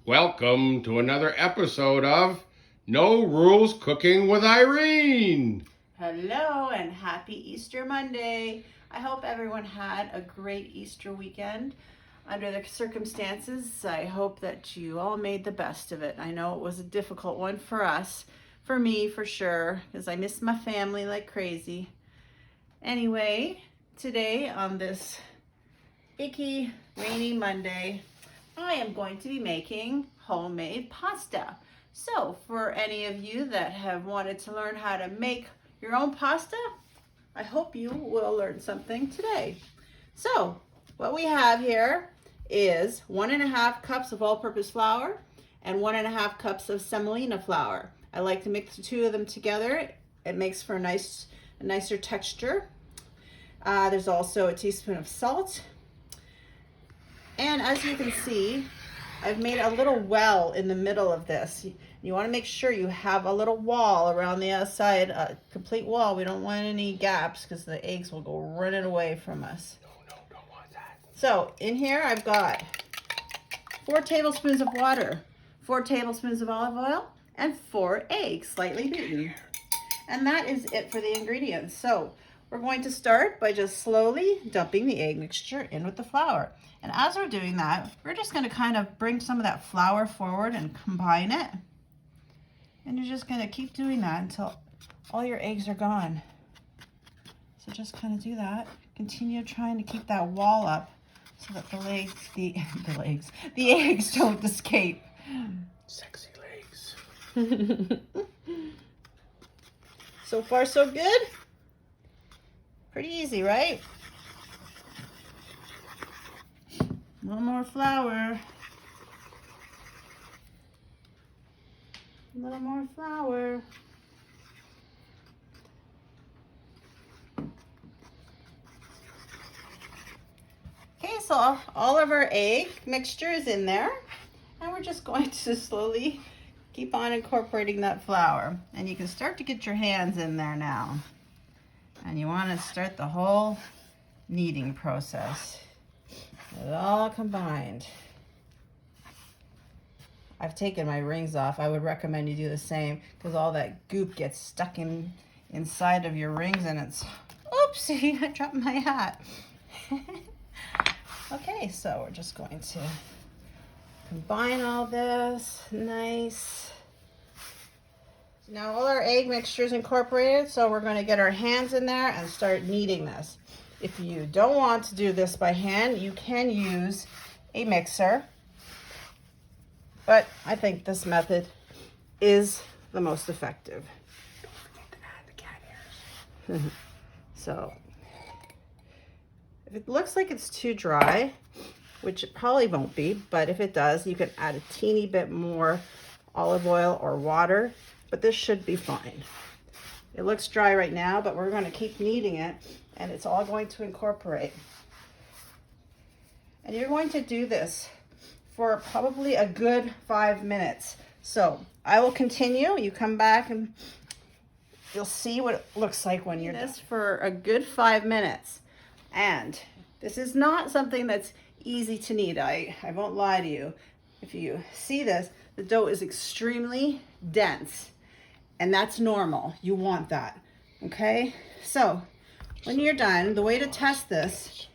Welcome to another episode of No Rules Cooking with Irene. Hello and happy Easter Monday. I hope everyone had a great Easter weekend. Under the circumstances, I hope that you all made the best of it. I know it was a difficult one for us, for me for sure, because I miss my family like crazy. Anyway, today on this icky, rainy Monday, I am going to be making homemade pasta. So for any of you that have wanted to learn how to make your own pasta, I hope you will learn something today. So what we have here is 1.5 cups of all-purpose flour and 1.5 cups of semolina flour. I like to mix the two of them together. It makes for a nicer texture. There's also a teaspoon of salt. And as you can see, I've made a little well in the middle of this. You want to make sure you have a little wall around the outside, a complete wall. We don't want any gaps because the eggs will go running away from us. No, don't want that. So in here I've got 4 tablespoons of water, 4 tablespoons of olive oil, and 4 eggs, slightly beaten. And that is it for the ingredients. So we're going to start by just slowly dumping the egg mixture in with the flour. And as we're doing that, we're just going to kind of bring some of that flour forward and combine it. And you're just going to keep doing that until all your eggs are gone. So just kind of do that. Continue trying to keep that wall up so that the eggs don't escape. Sexy legs. So far, so good. Pretty easy, right? A little more flour. A little more flour. Okay, so all of our egg mixture is in there. And we're just going to slowly keep on incorporating that flour. And you can start to get your hands in there now. And you want to start the whole kneading process. It all combined. I've taken my rings off. I would recommend you do the same because all that goop gets stuck inside of your rings and it's, oopsie, I dropped my hat. Okay, so we're just going to combine all this, nice. Now all our egg mixture is incorporated, so we're going to get our hands in there and start kneading this. If you don't want to do this by hand, you can use a mixer. But I think this method is the most effective. Don't forget to add the cat hairs. So, if it looks like it's too dry, which it probably won't be, but if it does, you can add a teeny bit more olive oil or water, but this should be fine. It looks dry right now, but we're going to keep kneading it, and it's all going to incorporate. And you're going to do this for probably a good 5 minutes. So I will continue. You come back and you'll see what it looks like when you're done. This for a good 5 minutes. And this is not something that's easy to knead. I won't lie to you. If you see this, the dough is extremely dense. And that's normal. You want that. Okay? So when you're done, the way to test this,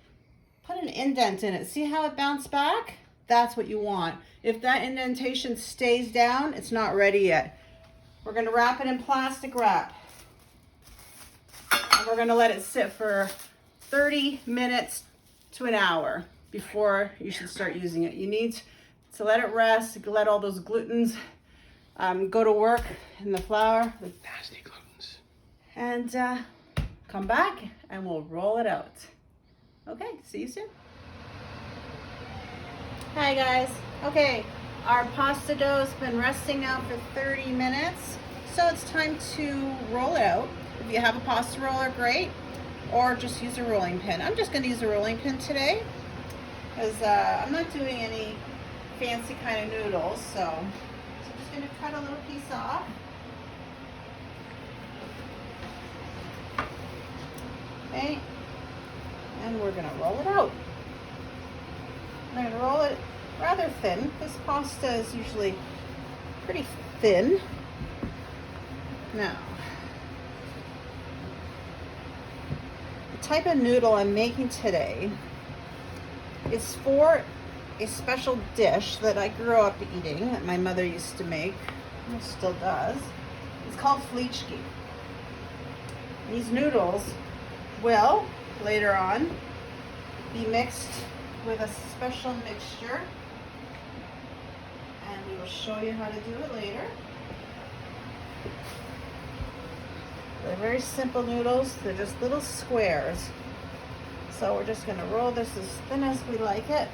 put an indent in it. See how it bounced back? That's what you want. If that indentation stays down, it's not ready yet. We're going to wrap it in plastic wrap. And we're going to let it sit for 30 minutes to an hour before you should start using it. You need to let it rest, let all those glutens go to work in the flour. The nasty glutens. And come back and we'll roll it out. Okay, see you soon. Hi guys. Okay, our pasta dough has been resting now for 30 minutes. So it's time to roll it out. If you have a pasta roller, great. Or just use a rolling pin. I'm just gonna use a rolling pin today because I'm not doing any fancy kind of noodles. So I'm just gonna cut a little piece off. Okay, and we're gonna roll it out. I'm gonna roll it rather thin. This pasta is usually pretty thin. Now, the type of noodle I'm making today is for a special dish that I grew up eating that my mother used to make, and still does. It's called czech-fleech-key. These noodles will later on be mixed with a special mixture, and we will show you how to do it later. They're very simple noodles. They're just little squares. So we're just going to roll this as thin as we like it.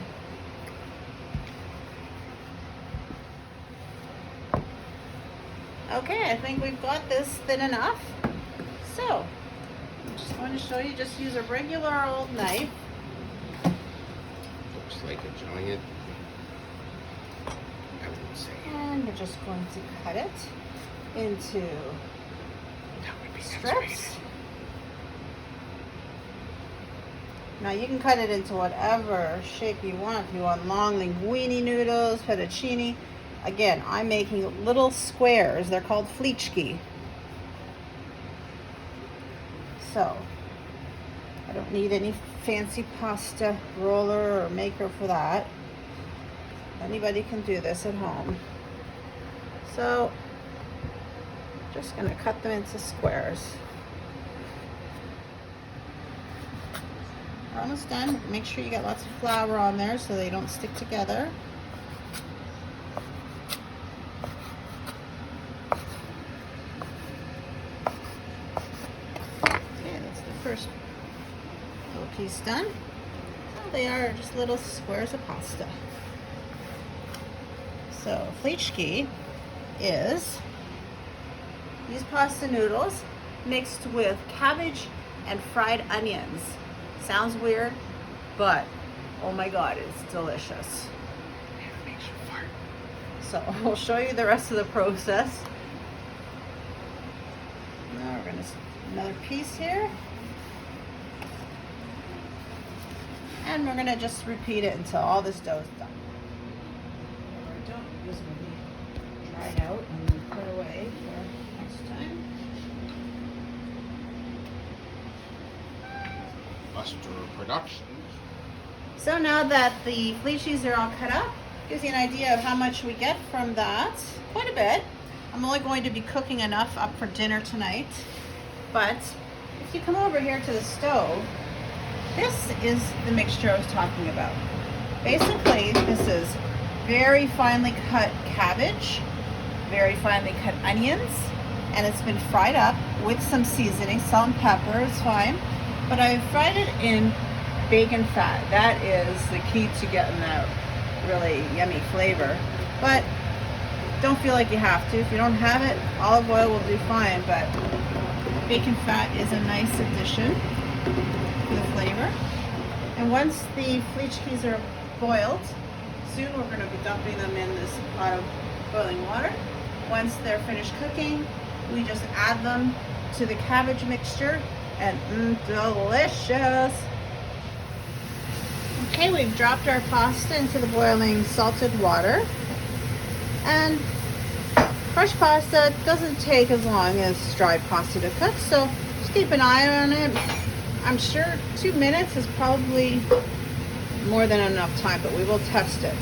Okay, I think we've got this thin enough. So, I'm just going to show you, just use a regular old knife. Looks like a giant, I would say. And we're just going to cut it into strips. Now you can cut it into whatever shape you want. If you want long linguine noodles, fettuccine. Again, I'm making little squares. They're called czech-fleech-key. So, I don't need any fancy pasta roller or maker for that. Anybody can do this at home. So, just going to cut them into squares. We're almost done. Make sure you got lots of flour on there so they don't stick together. Okay, that's the first little piece done. Well, they are just little squares of pasta. So, czech-fleech-key is these pasta noodles mixed with cabbage and fried onions. Sounds weird, but oh my God, it's delicious. It makes you fart. So I'll show you the rest of the process. Now we're gonna another piece here, and we're gonna just repeat it until all this dough is done. What I don't use will be dried out and put away for next time. Buster Productions. So now that the fleechies are all cut up, gives you an idea of how much we get from that. Quite a bit. I'm only going to be cooking enough up for dinner tonight. But if you come over here to the stove, this is the mixture I was talking about. Basically, this is very finely cut cabbage, very finely cut onions, and it's been fried up with some seasoning, salt and pepper, it's fine. But I fried it in bacon fat. That is the key to getting that really yummy flavor. But don't feel like you have to. If you don't have it, olive oil will do fine, but bacon fat is a nice addition to the flavor. And once the fleech-keys are boiled, soon we're going to be dumping them in this pot of boiling water. Once they're finished cooking, we just add them to the cabbage mixture, and delicious. Okay, we've dropped our pasta into the boiling salted water, and fresh pasta doesn't take as long as dried pasta to cook, so just keep an eye on it. I'm sure 2 minutes is probably more than enough time, but we will test it.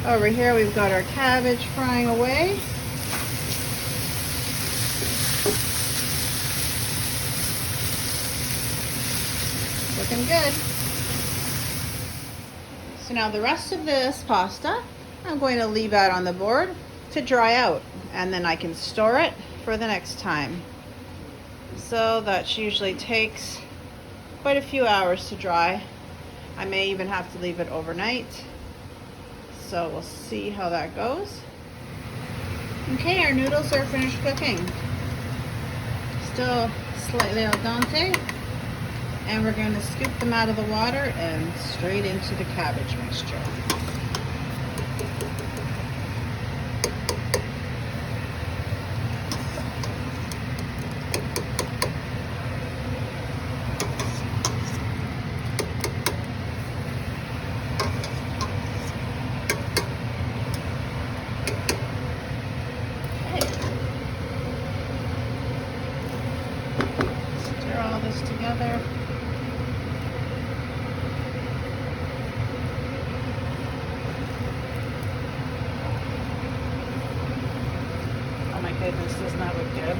Over here we've got our cabbage frying away. Looking good. So now the rest of this pasta, I'm going to leave out on the board to dry out, and then I can store it for the next time. So that usually takes quite a few hours to dry. I may even have to leave it overnight. So we'll see how that goes. Okay, our noodles are finished cooking. Still slightly al dente. And we're going to scoop them out of the water and straight into the cabbage mixture. goodness, doesn't that look good?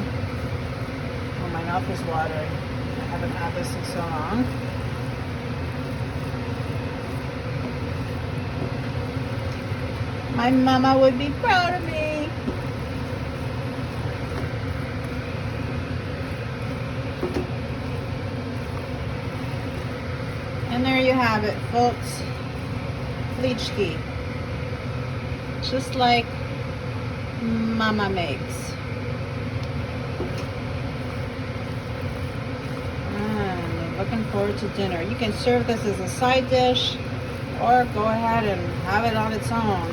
Oh, my mouth is watering. I haven't had this in so long. My mama would be proud of me. And there you have it, folks. Fleech-key. Just like Mama makes. And looking forward to dinner. You can serve this as a side dish or go ahead and have it on its own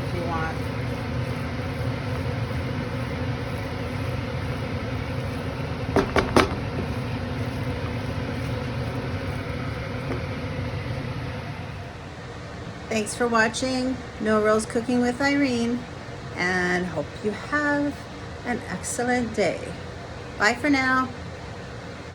if you want. Thanks for watching No Rules Cooking with Irene, and hope you have an excellent day. Bye for now.